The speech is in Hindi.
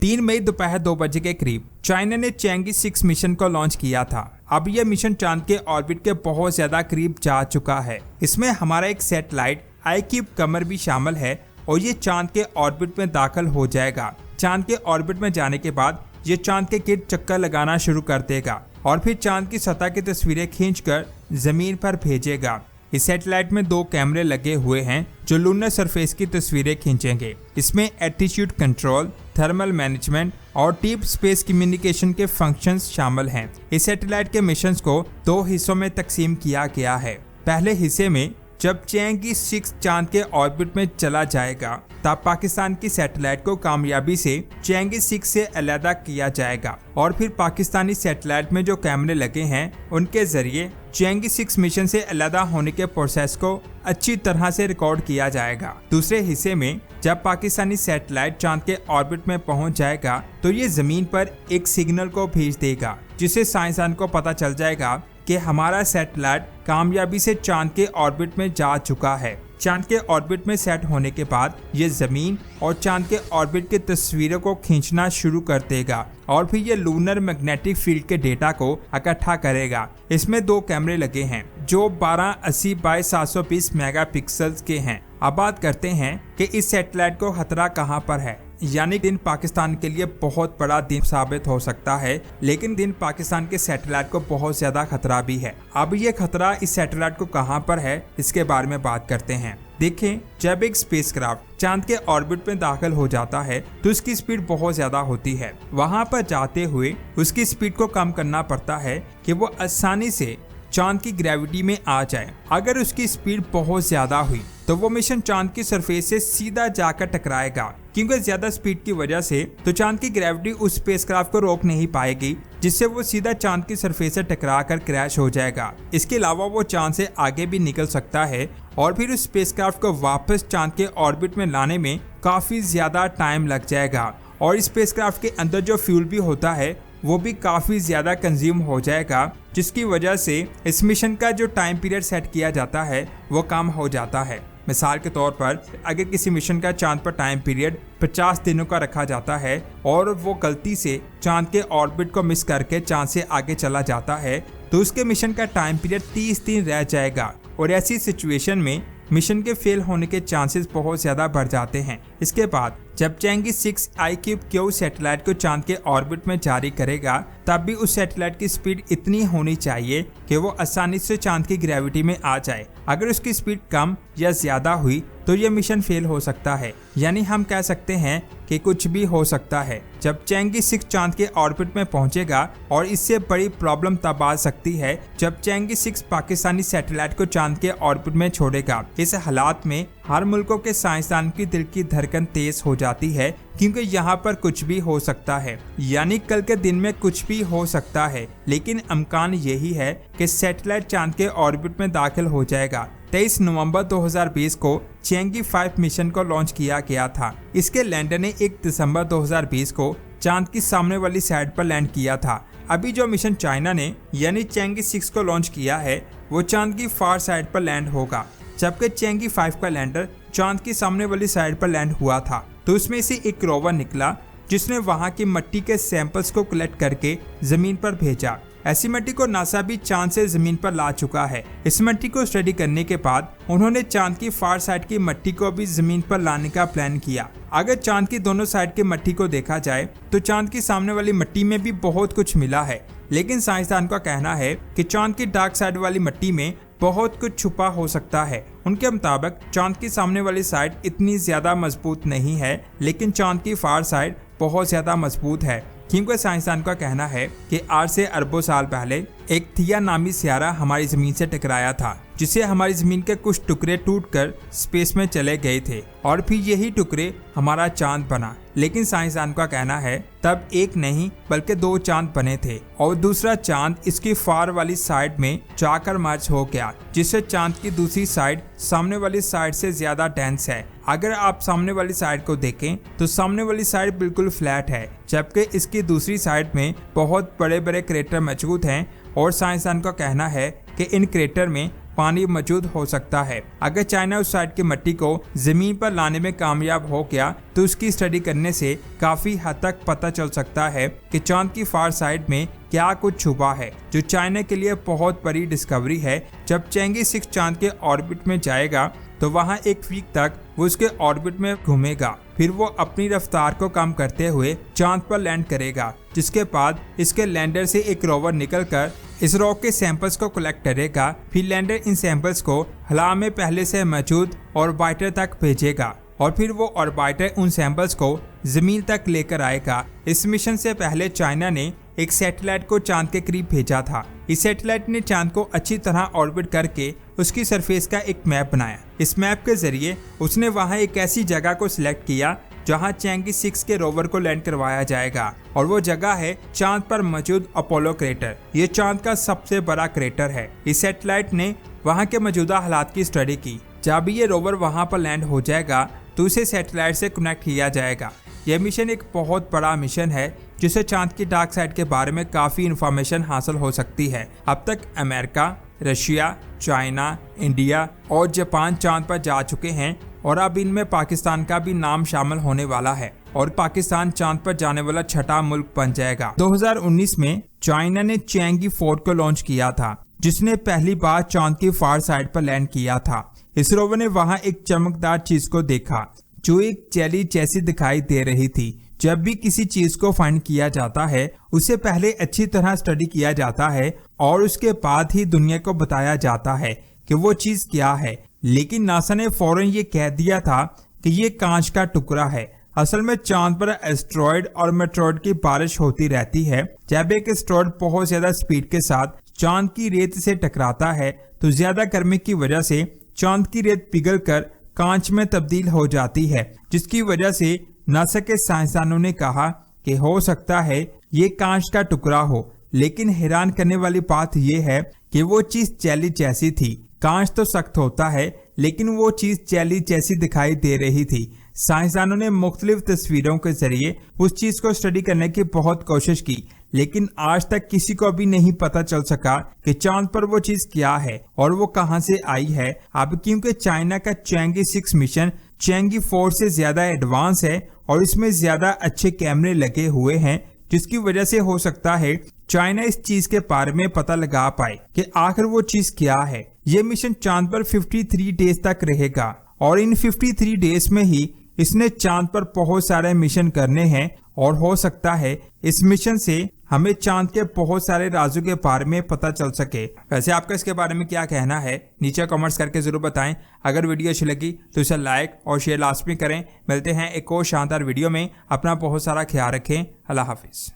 3 मई दोपहर 2 बजे के करीब चाइना ने चैंगी 6 मिशन को लॉन्च किया था। अब यह मिशन चांद के ऑर्बिट के बहुत ज्यादा करीब जा चुका है। इसमें हमारा एक सैटेलाइट आईक्यूब कमर भी शामिल है और ये चांद के ऑर्बिट में दाखिल हो जाएगा। चांद के ऑर्बिट में जाने के बाद ये चांद के गिर्द चक्कर लगाना शुरू कर देगा और फिर चांद की सतह की तस्वीरें खींचकर जमीन पर भेजेगा। इस सैटेलाइट में 2 कैमरे लगे हुए हैं जो लूनर सरफेस की तस्वीरें खींचेंगे। इसमें एल्टीट्यूड कंट्रोल, थर्मल मैनेजमेंट और डीप स्पेस कम्युनिकेशन के फंक्शंस शामिल हैं। इस सैटेलाइट के मिशंस को 2 हिस्सों में तकसीम किया गया है। पहले हिस्से में जब चैंगी 6 चांद के ऑर्बिट में चला जाएगा तब पाकिस्तान की सैटेलाइट को कामयाबी से चैंगी 6 से अलग किया जाएगा और फिर पाकिस्तानी सैटेलाइट में जो कैमरे लगे हैं उनके जरिए चैंगी 6 मिशन से अलग होने के प्रोसेस को अच्छी तरह से रिकॉर्ड किया जाएगा। दूसरे हिस्से में जब पाकिस्तानी सैटेलाइट चांद के ऑर्बिट में पहुंच जाएगा तो ये जमीन पर एक सिग्नल को भेज देगा जिससे साइंसदान को पता चल जाएगा कि हमारा सैटेलाइट कामयाबी से चांद के ऑर्बिट में जा चुका है। चांद के ऑर्बिट में सेट होने के बाद ये जमीन और चांद के ऑर्बिट की तस्वीरों को खींचना शुरू कर देगा और फिर ये लूनर मैग्नेटिक फील्ड के डेटा को इकट्ठा करेगा। इसमें 2 कैमरे लगे हैं जो 1280 बाई 720 मेगापिक्सल्स के हैं। अब बात करते हैं कि इस सैटेलाइट को खतरा कहां पर है। यानी दिन पाकिस्तान के लिए बहुत बड़ा दिन साबित हो सकता है, लेकिन दिन पाकिस्तान के सैटेलाइट को बहुत ज्यादा खतरा भी है। अब ये खतरा इस सैटेलाइट को कहां पर है इसके बारे में बात करते हैं। देखें, जब एक स्पेसक्राफ्ट चांद के ऑर्बिट में दाखिल हो जाता है तो उसकी स्पीड बहुत ज्यादा होती है। वहां पर जाते हुए उसकी स्पीड को कम करना पड़ता है कि वो आसानी से चांद की ग्रेविटी में आ जाए। अगर उसकी स्पीड बहुत ज्यादा हुई तो वो मिशन चांद की सरफेस से सीधा जाकर टकराएगा, क्योंकि ज्यादा स्पीड की वजह से तो चांद की ग्रेविटी उस स्पेसक्राफ्ट को रोक नहीं पाएगी, जिससे वो सीधा चांद की सरफेस से टकरा कर क्रैश हो जाएगा। इसके अलावा वो चांद से आगे भी निकल सकता है और फिर उस स्पेसक्राफ्ट को वापस चांद के ऑर्बिट में लाने में काफी ज्यादा टाइम लग जाएगा और इस स्पेसक्राफ्ट के अंदर जो फ्यूल भी होता है वो भी काफी ज्यादा कंज्यूम हो जाएगा, जिसकी वजह से इस मिशन का जो टाइम पीरियड सेट किया जाता है वो कम हो जाता है। मिसाल के तौर पर अगर किसी मिशन का चांद पर टाइम पीरियड 50 दिनों का रखा जाता है और वो गलती से चांद के ऑर्बिट को मिस करके चांद से आगे चला जाता है तो उसके मिशन का टाइम पीरियड 30 दिन रह जाएगा और ऐसी सिचुएशन में मिशन के फेल होने के चांसेस बहुत ज्यादा बढ़ जाते हैं। इसके बाद जब चैंगी 6 आईक्यूब क्यू सैटेलाइट को चांद के ऑर्बिट में जारी करेगा तब भी उस सैटेलाइट की स्पीड इतनी होनी चाहिए कि वो आसानी से चांद की ग्रेविटी में आ जाए। अगर उसकी स्पीड कम या ज्यादा हुई तो ये मिशन फेल हो सकता है। यानी हम कह सकते हैं कि कुछ भी हो सकता है। जब चैंगी 6 चांद के ऑर्बिट में पहुंचेगा और इससे बड़ी प्रॉब्लम तब आ सकती है जब चैंगी 6 पाकिस्तानी सैटेलाइट को चांद के ऑर्बिट में छोड़ेगा। इस हालात में हर मुल्कों के साइंसदान की दिल की धड़कन तेज हो जाती है, क्योंकि यहाँ पर कुछ भी हो सकता है। यानी कल के दिन में कुछ भी हो सकता है, लेकिन इम्कान यही है कि सैटेलाइट चांद के ऑर्बिट में दाखिल हो जाएगा। 23 नवंबर 2020 को चैंगी 5 मिशन को लॉन्च किया गया था। इसके लैंडर ने 1 दिसंबर 2020 को चांद की सामने वाली साइड पर लैंड किया था। अभी जो मिशन चाइना ने यानी चैंगी 6 को लॉन्च किया है वो चांद की फार साइड पर लैंड होगा, जबकि चैंगी 5 का लैंडर चांद की सामने वाली साइड पर लैंड हुआ था। तो उसमें से एक रोवर निकला जिसने वहां की मिट्टी के सैंपल्स को कलेक्ट करके जमीन पर भेजा। ऐसी मिट्टी को नासा भी चांद से जमीन पर ला चुका है। इस मिट्टी को स्टडी करने के बाद उन्होंने चांद की फार साइड की मिट्टी को भी जमीन पर लाने का प्लान किया। अगर चांद की दोनों साइड की मिट्टी को देखा जाए तो चांद की सामने वाली मिट्टी में भी बहुत कुछ मिला है, लेकिन साइंसदान का कहना है कि चांद की डार्क साइड वाली मिट्टी में बहुत कुछ छुपा हो सकता है। उनके मुताबिक चांद की सामने वाली साइड इतनी ज्यादा मजबूत नहीं है, लेकिन चांद की फार साइड बहुत ज्यादा मजबूत है, क्योंकि साइंसदान का कहना है कि आज से अरबों साल पहले एक थिया नामी सियारा हमारी जमीन से टकराया था, जिससे हमारी जमीन के कुछ टुकड़े टूटकर स्पेस में चले गए थे और फिर यही टुकड़े हमारा चांद बना। लेकिन साइंसदान का कहना है तब एक नहीं बल्कि 2 चांद बने थे और दूसरा चांद इसकी फार वाली साइड में जाकर मर्ज हो गया, जिससे चांद की दूसरी साइड सामने वाली साइड से ज्यादा डेंस है। अगर आप सामने वाली साइड को देखें तो सामने वाली साइड बिल्कुल फ्लैट है, जबकि इसकी दूसरी साइड में बहुत बड़े बड़े क्रेटर मौजूद हैं और साइंसदान का कहना है कि इन क्रेटर में पानी मौजूद हो सकता है। अगर चाइना उस साइड की मिट्टी को जमीन पर लाने में कामयाब हो गया तो उसकी स्टडी करने से काफी हद तक पता चल सकता है कि चांद की फार साइड में क्या कुछ छुपा है, जो चाइना के लिए बहुत बड़ी डिस्कवरी है। जब चैंगी 6 चांद के ऑर्बिट में जाएगा तो वहां एक वीक तक वो उसके ऑर्बिट में घूमेगा, फिर वो अपनी रफ्तार को कम करते हुए चांद पर लैंड करेगा, जिसके बाद इसके लैंडर से एक रोवर निकलकर इस रॉक के सैंपल्स को कलेक्ट करेगा। फिर लैंडर इन सैंपल्स को हवा में पहले से मौजूद ऑर्बिटर तक भेजेगा और फिर वो ऑर्बिटर उन सैंपल्स को जमीन तक लेकर आएगा। इस मिशन से पहले चाइना ने एक सैटेलाइट को चांद के करीब भेजा था। इस सैटेलाइट ने चांद को अच्छी तरह ऑर्बिट करके उसकी सरफेस का एक मैप बनाया। इस मैप के जरिए उसने वहां एक ऐसी जगह को सिलेक्ट किया जहां चैंगी 6 के रोवर को लैंड करवाया जाएगा, और वो जगह है चांद पर मौजूद अपोलो क्रेटर। ये चांद का सबसे बड़ा क्रेटर है। इस सैटेलाइट ने वहां के मौजूदा हालात की स्टडी की। जब ये रोवर वहां पर लैंड हो जाएगा तो उसे सैटेलाइट से कनेक्ट किया जाएगा। यह मिशन एक बहुत बड़ा मिशन है जिससे चांद की डार्क साइड के बारे में काफी इंफॉर्मेशन हासिल हो सकती है। अब तक अमेरिका, रशिया, चाइना, इंडिया और जापान चांद पर जा चुके हैं और अब इनमें पाकिस्तान का भी नाम शामिल होने वाला है और पाकिस्तान चांद पर जाने वाला छठा मुल्क बन जाएगा। 2019 में चाइना ने चैंगी 4 को लॉन्च किया था, जिसने पहली बार चांद की फार साइड पर लैंड किया था। इस रोवर ने वहां एक चमकदार चीज को देखा जो एक जेली जैसी दिखाई दे रही थी। जब भी किसी चीज को फाइंड किया जाता है उसे पहले अच्छी तरह स्टडी किया जाता है और उसके बाद ही दुनिया को बताया जाता है कि वो चीज क्या है। लेकिन नासा ने फौरन ये कह दिया था कि ये कांच का टुकड़ा है। असल में चांद पर एस्ट्रॉयड और मेट्रॉयड की बारिश होती रहती है। जब एक एस्ट्रॉयड बहुत ज्यादा स्पीड के साथ चांद की रेत से टकराता है तो ज्यादा गर्मी की वजह से चांद की रेत पिघलकर कांच में तब्दील हो जाती है, जिसकी वजह से नासा के साइंसदानों ने कहा कि हो सकता है ये कांच का टुकड़ा हो। लेकिन हैरान करने वाली बात यह है कि वो चीज जेली जैसी थी। कांच तो सख्त होता है लेकिन वो चीज जेली जैसी दिखाई दे रही थी। साइंसदानों ने मुख्तलिफ तस्वीरों के जरिए उस चीज को स्टडी करने की बहुत कोशिश की, लेकिन आज तक किसी को भी नहीं पता चल सका कि चांद पर वो चीज क्या है और वो कहां से आई है। अब क्योंकि चाइना का चैंगी 6 मिशन चैंगी 4 से ज्यादा एडवांस है और इसमें ज्यादा अच्छे कैमरे लगे हुए हैं, जिसकी वजह से हो सकता है चाइना इस चीज के बारे में पता लगा पाए कि आखिर वो चीज क्या है। ये मिशन चांद पर 53 डेज तक रहेगा और इन 53 डेज में ही इसने चांद पर बहुत सारे मिशन करने हैं और हो सकता है इस मिशन से हमें चांद के बहुत सारे राजों के बारे में पता चल सके। वैसे आपका इसके बारे में क्या कहना है नीचे कमेंट्स करके जरूर बताएं। अगर वीडियो अच्छी लगी तो इसे लाइक और शेयर लाजमी करें। मिलते हैं एक और शानदार वीडियो में। अपना बहुत सारा ख्याल रखें। अल्लाह हाफिज।